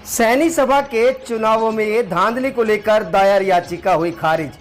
सैनी सभा के चुनावों में धांधली को लेकर दायर याचिका हुई खारिज।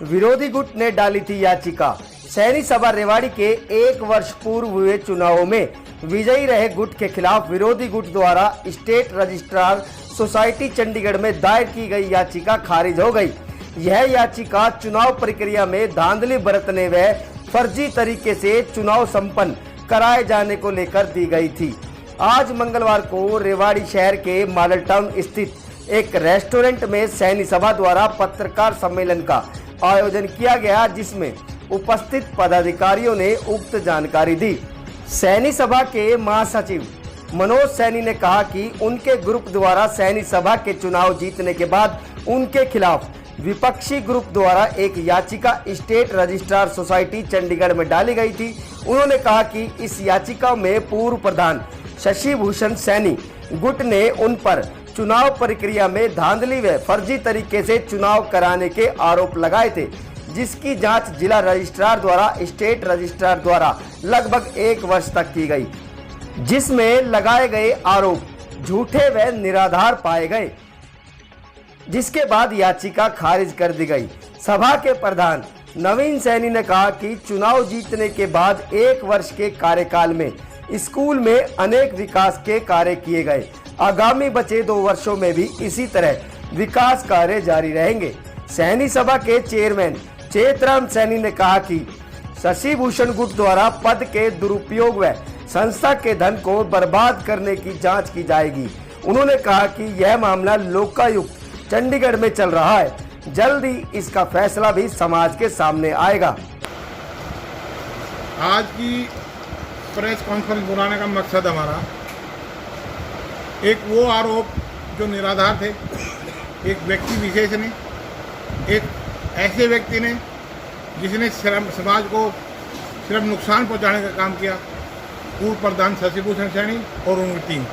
विरोधी गुट ने डाली थी याचिका। सैनी सभा रेवाड़ी के 1 वर्ष पूर्व हुए चुनावों में विजयी रहे गुट के खिलाफ विरोधी गुट द्वारा स्टेट रजिस्ट्रार सोसाइटी चंडीगढ़ में दायर की गई याचिका खारिज हो गई। यह याचिका चुनाव प्रक्रिया में धांधली बरतने व फर्जी तरीके से चुनाव संपन्न कराए जाने को लेकर दी गई थी। आज मंगलवार को रेवाड़ी शहर के मॉडल टाउन स्थित एक रेस्टोरेंट में सैनी सभा द्वारा पत्रकार सम्मेलन का आयोजन किया गया, जिसमें उपस्थित पदाधिकारियों ने उक्त जानकारी दी। सैनी सभा के महासचिव मनोज सैनी ने कहा कि उनके ग्रुप द्वारा सैनी सभा के चुनाव जीतने के बाद उनके खिलाफ विपक्षी ग्रुप द्वारा एक याचिका स्टेट रजिस्ट्रार सोसाइटी चंडीगढ़ में डाली गई थी। उन्होंने कहा कि इस याचिका में पूर्व प्रधान शशि भूषण सैनी गुट ने उन पर चुनाव प्रक्रिया में धांधली व फर्जी तरीके से चुनाव कराने के आरोप लगाए थे, जिसकी जांच जिला रजिस्ट्रार द्वारा स्टेट रजिस्ट्रार द्वारा लगभग 1 वर्ष तक की गई, जिसमें लगाए गए आरोप झूठे व निराधार पाए गए, जिसके बाद याचिका खारिज कर दी गई। सभा के प्रधान नवीन सैनी ने कहा कि चुनाव जीतने के बाद 1 वर्ष के कार्यकाल में स्कूल में अनेक विकास के कार्य किए गए। आगामी बचे 2 वर्षों में भी इसी तरह विकास कार्य जारी रहेंगे। सैनी सभा के चेयरमैन चेतराम सैनी ने कहा कि शशि भूषण गुट द्वारा पद के दुरुपयोग व संस्था के धन को बर्बाद करने की जांच की जाएगी। उन्होंने कहा कि यह मामला लोकायुक्त चंडीगढ़ में चल रहा है, जल्द ही इसका फैसला भी समाज के सामने आएगा। आज की प्रेस कॉन्फ्रेंस बुलाने का मकसद हमारा एक वो आरोप जो निराधार थे, एक व्यक्ति विशेष ने, एक ऐसे व्यक्ति ने जिसने समाज को सिर्फ नुकसान पहुंचाने का काम किया, पूर्व प्रधान शशि भूषण सैनी और उनकी टीम।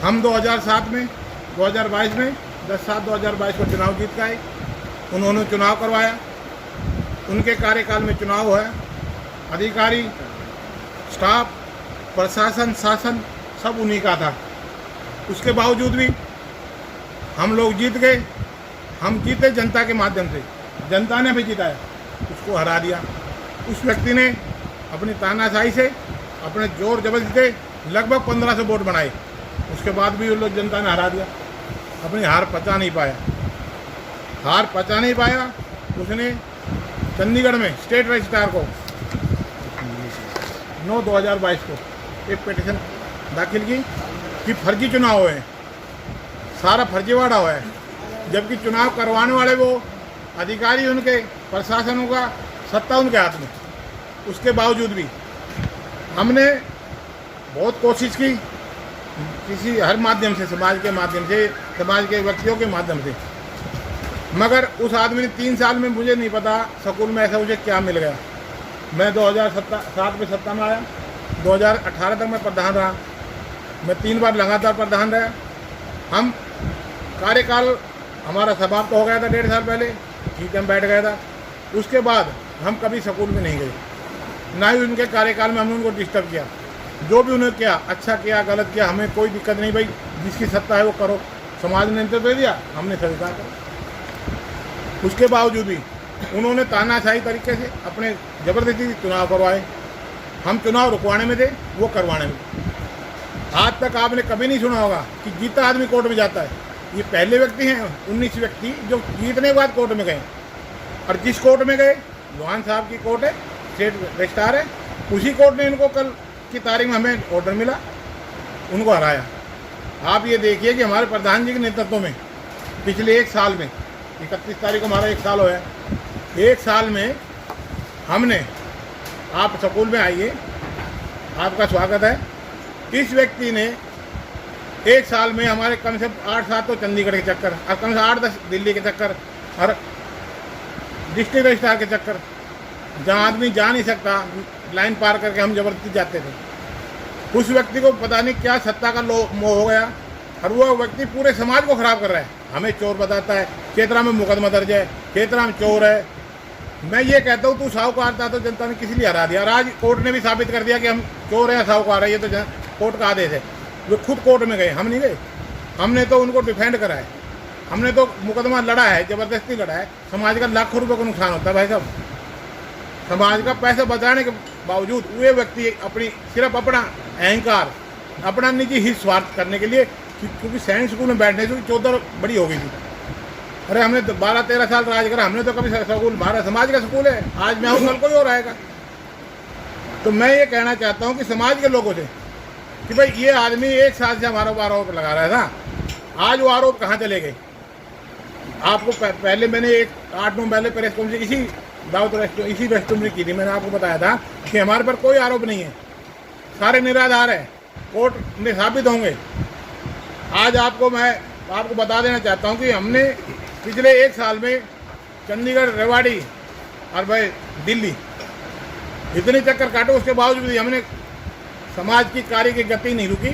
हम 2022 में 10/7/2022 को चुनाव जीत के आए। उन्होंने चुनाव करवाया, उनके कार्यकाल में चुनाव हुआ। अधिकारी, स्टाफ, प्रशासन, शासन सब उन्हीं का था। उसके बावजूद भी हम लोग जीत गए। हम जीते जनता के माध्यम से, जनता ने भी जिताया, उसको हरा दिया। उस व्यक्ति ने अपनी तानाशाही से, अपने जोर जबरदस्ती से लगभग 1500 वोट बनाए। उसके बाद भी वो लोग जनता ने हरा दिया। अपनी हार पचा नहीं पाया। उसने चंडीगढ़ में स्टेट रजिस्ट्रार को 9/2022 को एक पिटीशन दाखिल की कि फर्जी चुनाव हुए हैं, सारा फर्जीवाड़ा हुआ है, जबकि चुनाव करवाने वाले वो अधिकारी, उनके प्रशासनों का सत्ता उनके हाथ में। उसके बावजूद भी हमने बहुत कोशिश की, किसी हर माध्यम से, समाज के व्यक्तियों के माध्यम से, मगर उस आदमी ने 3 साल में, मुझे नहीं पता स्कूल में ऐसा मुझे क्या मिल गया। मैं 2007 में सत्ता में आया, 2018 तक मैं प्रधान रहा। मैं 3 बार लगातार प्रधान रहा। हम कार्यकाल हमारा समाप्त हो गया था 1.5 साल पहले, ठीक है, बैठ गया था। उसके बाद हम कभी स्कूल में नहीं गए, ना ही उनके कार्यकाल में हमने उनको डिस्टर्ब किया। जो भी उन्होंने किया, अच्छा किया, गलत किया, हमें कोई दिक्कत नहीं। भाई जिसकी सत्ता है वो करो। समाज ने इंटर दे दिया, हमने स्वीकार करा। उसके बावजूद भी उन्होंने तानाशाही तरीके से अपने जबरदस्ती चुनाव करवाए। हम चुनाव रुकवाने में थे, वो करवाने में। आज तक आपने कभी नहीं सुना होगा कि जीता आदमी कोर्ट में जाता है। ये पहले व्यक्ति हैं 19 व्यक्ति जो जीतने के बाद कोर्ट में गए। और जिस कोर्ट में गए, लोहान साहब की कोर्ट है, स्टेट रजिस्ट्रार है, उसी कोर्ट ने इनको कल की तारीख में हमें ऑर्डर मिला, उनको हराया। आप ये देखिए कि हमारे प्रधान जी के नेतृत्व में पिछले 1 साल में, 31 तारीख को हमारा 1 साल हुआ है। 1 साल में हमने, आप स्कूल में आइए, आपका स्वागत है। इस व्यक्ति ने 1 साल में हमारे कम से 8-7 तो चंडीगढ़ के चक्कर, और कम से 8-10 दिल्ली के चक्कर, और डिस्ट्रिक्ट रजिस्ट्रार के चक्कर, जहाँ आदमी जा नहीं सकता, लाइन पार करके हम जबरदस्ती जाते थे। उस व्यक्ति को पता नहीं क्या सत्ता का मोह हो गया, और वो व्यक्ति पूरे समाज को खराब कर रहा है। हमें चोर बताता है, चेतरा में मुकदमा दर्ज है, चेतरा में चोर है। मैं ये कहता हूँ, तू साहूकार था तो जनता ने किस लिए हरा दिया। और आज कोर्ट ने भी साबित कर दिया कि हम चोर हैं, साहूकार है, ये तो कोर्ट का आदेश है। वे खुद कोर्ट में गए, हम नहीं गए। हमने तो उनको डिफेंड करा है, हमने तो मुकदमा लड़ा है, जबरदस्ती लड़ा है। समाज का लाखों रुपए का नुकसान होता है भाई साहब। समाज का पैसा बचाने के बावजूद वे व्यक्ति अपनी सिर्फ अपना अहंकार, अपना निजी हित स्वार्थ करने के लिए, क्योंकि सैनिक स्कूल में बैठने से चौधर बड़ी हो गई थी। अरे हमने तो 12-13 साल राज करा, हमने तो कभी स्कूल, हमारा समाज का स्कूल है, आज मैं हूँ कल कोई और आएगा। तो मैं ये कहना चाहता हूँ कि समाज के लोगों से कि भाई ये आदमी 1 साल से हमारे ऊपर आरोप लगा रहा था, आज वो आरोप कहाँ चले गए। आपको पहले मैंने 8-9 पहले प्रेस कॉन्फ्रेंस इसी रेस्टोरेंट में की थी। मैंने आपको बताया था कि हमारे पर कोई आरोप नहीं है, सारे निराधार है, कोर्ट में साबित होंगे। आज मैं आपको बता देना चाहता हूँ कि हमने पिछले 1 साल में चंडीगढ़, रेवाड़ी और भाई दिल्ली इतने चक्कर काटे, उसके बावजूद भी हमने समाज की कार्य की गति नहीं रुकी।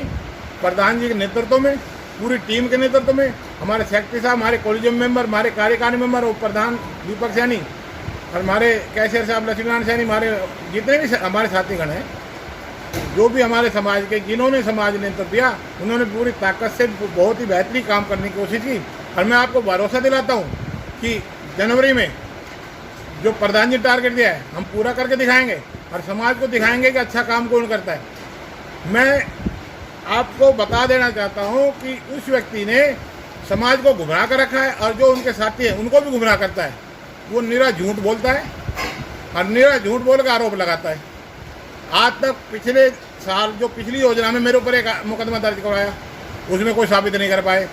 प्रधान जी के नेतृत्व में, पूरी टीम के नेतृत्व में, हमारे सेक्रेटरी साहब, हमारे कॉलेजियम मेंबर, हमारे कार्यकारिणी मेंबर, उप प्रधान दीपक सैनी और हमारे कैशियर साहब लक्ष्मीनारायण सैनी, हमारे जितने भी हमारे साथीगण हैं, जो भी हमारे समाज के, जिन्होंने समाज ने नेतृत्व दिया, उन्होंने पूरी ताकत से बहुत ही बेहतरीन काम करने की कोशिश की। और मैं आपको भरोसा दिलाता हूँ कि जनवरी में जो प्रधान जी टारगेट दिया है, हम पूरा करके दिखाएंगे और समाज को दिखाएंगे कि अच्छा काम कौन करता है। मैं आपको बता देना चाहता हूँ कि उस व्यक्ति ने समाज को गुमराह कर रखा है और जो उनके साथी हैं उनको भी गुमराह करता है। वो निरा झूठ बोलता है और निरा झूठ बोल कर आरोप लगाता है। आज तक पिछले साल जो पिछली योजना में मेरे ऊपर एक मुकदमा दर्ज करवाया, उसमें कोई साबित नहीं कर पाए।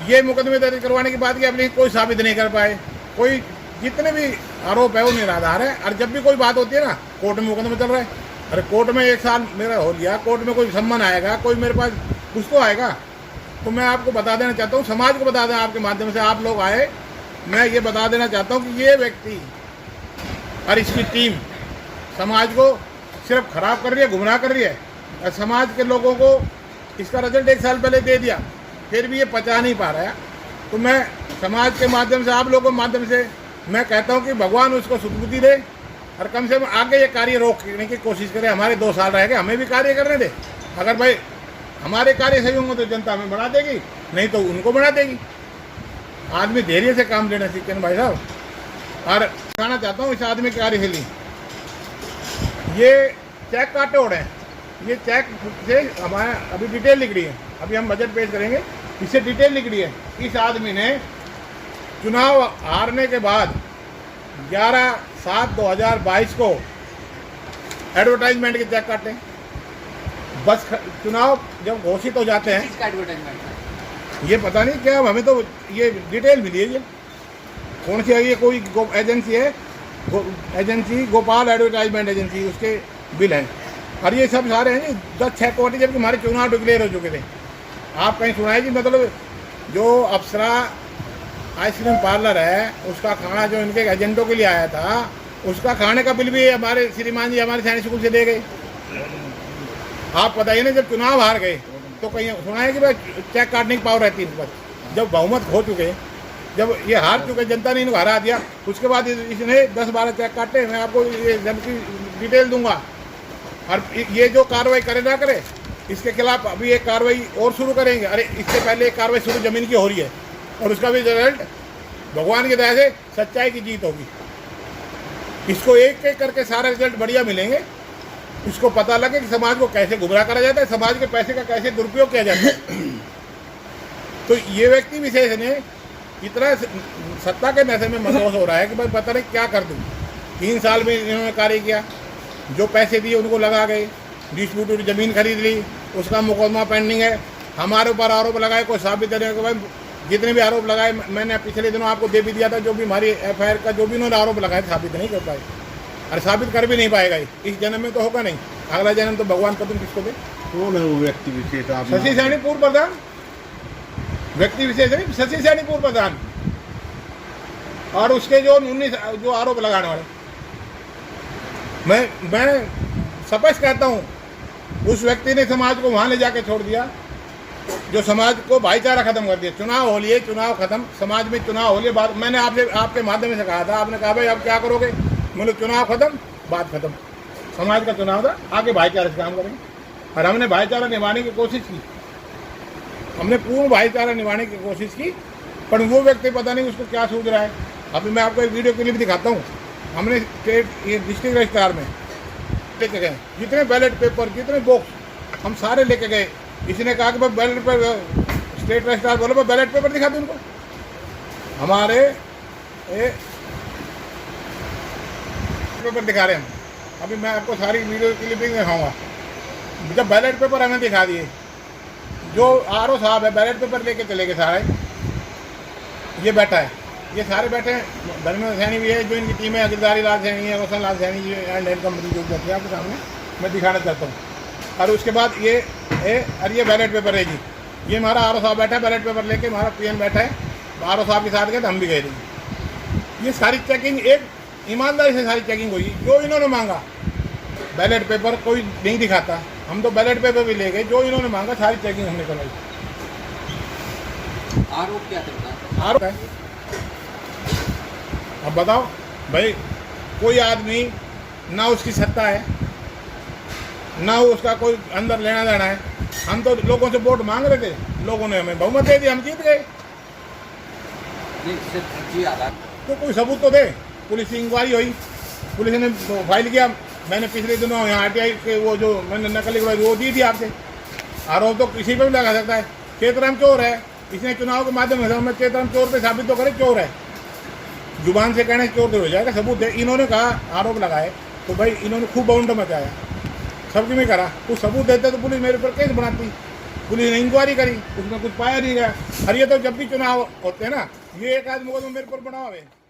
ये मुकदमे दर्ज करवाने की बात की, अपनी कोई साबित नहीं कर पाए। कोई जितने भी आरोप है वो निराधार है। और जब भी कोई बात होती है ना, कोर्ट में मुकदमा चल रहा है, अरे कोर्ट में 1 साल मेरा हो लिया, कोर्ट में कोई सम्मान आएगा, कोई मेरे पास कुछ तो आएगा। तो मैं आपको बता देना चाहता हूँ, समाज को बता दें, आपके माध्यम से आप लोग आए, मैं ये बता देना चाहता हूँ कि ये व्यक्ति और इसकी टीम समाज को सिर्फ खराब कर रही है, गुमराह कर रही है। और समाज के लोगों को इसका रिजल्ट 1 साल पहले दे दिया, फिर भी ये पचा नहीं पा रहा है। तो मैं समाज के माध्यम से, आप लोगों के माध्यम से मैं कहता हूँ कि भगवान उसको सुदबुद्धि दे और कम से कम आगे ये कार्य रोकने की कोशिश करे। हमारे 2 साल रह गए, हमें भी कार्य करने दे। अगर भाई हमारे कार्य सही होंगे तो जनता हमें बढ़ा देगी, नहीं तो उनको बढ़ा देगी। आदमी धैर्य से काम लेना सीखे भाई साहब। और कहना चाहता हूँ इस आदमी की कार्यशैली, ये चेक काटे उड़े हैं, ये चेक से हमारे अभी डिटेल लिख रही है, अभी हम बजट पेश करेंगे, इससे डिटेल लिख रही है। इस आदमी ने चुनाव हारने के बाद 11/7/2022 को एडवर्टाइजमेंट के चेक काटे। बस चुनाव जब घोषित हो जाते हैं, ये पता नहीं क्या, हमें तो ये डिटेल मिली है। ये कौन सी है, ये कोई एजेंसी है, एजेंसी गोपाल एडवर्टाइजमेंट एजेंसी, उसके बिल हैं। और ये सब सारे हैं 10-6 कोटी, जबकि हमारे चुनाव डिक्लेयर हो चुके थे। आप कहीं सुनाए जी, मतलब जो अप्सरा आइसक्रीम पार्लर है, उसका खाना जो इनके एजेंटों के लिए आया था, उसका खाने का बिल भी हमारे श्रीमान जी हमारे सैनिक स्कूल से दे गए। आप बताइए ना, जब चुनाव हार गए तो कहीं सुना है कि भाई चेक काटने की पावर रहती है इनके पास। जब बहुमत खो चुके, जब ये हार चुके, जनता ने इनको हरा दिया, उसके बाद इसने 10-12 चेक काटे। मैं आपको ये जबकि डिटेल दूंगा। और ये जो कार्रवाई करे ना करे, इसके खिलाफ अभी एक कार्रवाई और शुरू करेंगे। अरे इससे पहले एक कार्रवाई शुरू जमीन की हो रही है, और उसका भी रिजल्ट भगवान की दया से सच्चाई की जीत होगी। इसको एक एक करके सारे रिजल्ट बढ़िया मिलेंगे। इसको पता लगे कि समाज को कैसे गुमराह करा जाता है, समाज के पैसे का कैसे दुरुपयोग किया जाता है। तो ये व्यक्ति विशेष ने इतना सत्ता के नशे में मदहोश हो रहा है कि भाई पता नहीं क्या कर दूँ। 3 साल में इन्होंने कार्य किया, जो पैसे दिए उनको लगा गए, डिस्ट्रीब्यूटर ज़मीन खरीद ली, उसका मुकदमा पेंडिंग है। हमारे ऊपर आरोप लगाए, कोई साबित करने के बाद जितने भी आरोप लगाए, मैंने पिछले दिनों आपको दे भी दिया था, जो भी हमारी FIR का जो भी उन्होंने आरोप लगाए, साबित नहीं कर पाए और साबित कर भी नहीं पाएगा। इस जन्म में तो होगा नहीं, अगला जन्म तो भगवान पता किसको दे। कौन है वो व्यक्ति विशेष? शशि सैनी पूर्व प्रधान, व्यक्ति विशेष नहीं, शशि सैनी पूर्व प्रधान। और उसके जो 19 जो आरोप लगाने वाले, मैं स्पष्ट कहता हूँ, उस व्यक्ति ने समाज को वहाँ ले जाके छोड़ दिया, जो समाज को भाईचारा खत्म कर दिया। चुनाव हो लिए, चुनाव खत्म, समाज में चुनाव हो लिए, बात मैंने आपके माध्यम से कहा था। आपने कहा भाई अब क्या करोगे? मतलब चुनाव खत्म, बात खत्म। समाज का चुनाव था, आगे भाईचारे से काम करेंगे। और हमने भाईचारा निभाने की कोशिश की, हमने पूर्ण भाईचारा निभाने की कोशिश की, पर वो व्यक्ति पता नहीं उसको क्या सूझ रहा है। अभी मैं आपको एक वीडियो क्लिप दिखाता हूँ। हमने स्टेट ये डिस्ट्रिक्ट रजिस्ट्रार में लेके गए जितने बैलेट पेपर, जितने बॉक्स, हम सारे लेके गए। इसने कहा कि भाई बैलेट पेपर, स्टेट रजिस्ट्रार बोलो भाई बैलेट पेपर दिखा दो उनको। हमारे पेपर दिखा रहे हैं हम। अभी मैं आपको सारी वीडियो क्लिपिंग दिखाऊंगा। जब बैलेट पेपर हमें दिखा दिए, जो आरओ साहब है बैलेट पेपर लेके चले गए सारे। ये बैठा है, ये सारे बैठे हैं। धर्मेंद्र सैनी भी है, जो इनकी टीम है, गिरधारी लाल सैनी है, Roshan Lal Saini ji and and company जो बैठी है आपके सामने मैं दिखाना चाहता हूँ। और उसके बाद ये बैलेट पेपर है जी। ये हमारा आरओ साहब बैठा है, बैलेट पेपर लेके हमारा पीएम बैठा है। आरओ साहब के साथ गए तो हम भी गए थे। ये सारी चेकिंग एक ईमानदारी से सारी चेकिंग हुई। जो इन्होंने मांगा बैलेट पेपर कोई नहीं दिखाता, हम तो बैलेट पेपर भी ले गए। जो इन्होंने मांगा सारी चेकिंग हमने करवाई। आरोप क्या करता है? आरोप है। अब बताओ भाई, कोई आदमी ना उसकी सत्ता है, ना उसका कोई अंदर लेना देना है। हम तो लोगों से वोट मांग रहे थे, लोगों ने हमें बहुमत दे दी, हम जीत गए। नहीं, सिर्फ फर्जी आधार। तो कोई सबूत तो दे। पुलिस की इंक्वायरी हुई, पुलिस ने फाइल किया। मैंने पिछले दिनों यहाँ आरटीआई के वो जो मैंने नकल वो दी थी आपसे। आरोप तो किसी पर भी लगा सकता है। चेतराम चोर है, इसने चुनाव के माध्यम से हमें चेतराम चोर पे साबित तो करे चोर है। जुबान से कहने चोर तो हो जाएगा, सबूत है। इन्होंने कहा आरोप लगाए तो भाई इन्होंने खूब बाउंड मचाया, सबकी में करा। कुछ सबूत देते तो पुलिस मेरे ऊपर केस बनाती। पुलिस ने इंक्वायरी करी, उसमें कुछ पाया नहीं गया। और ये तो जब भी चुनाव होते हैं ना, ये एक आदमी को तो मेरे पर बना हुआ है।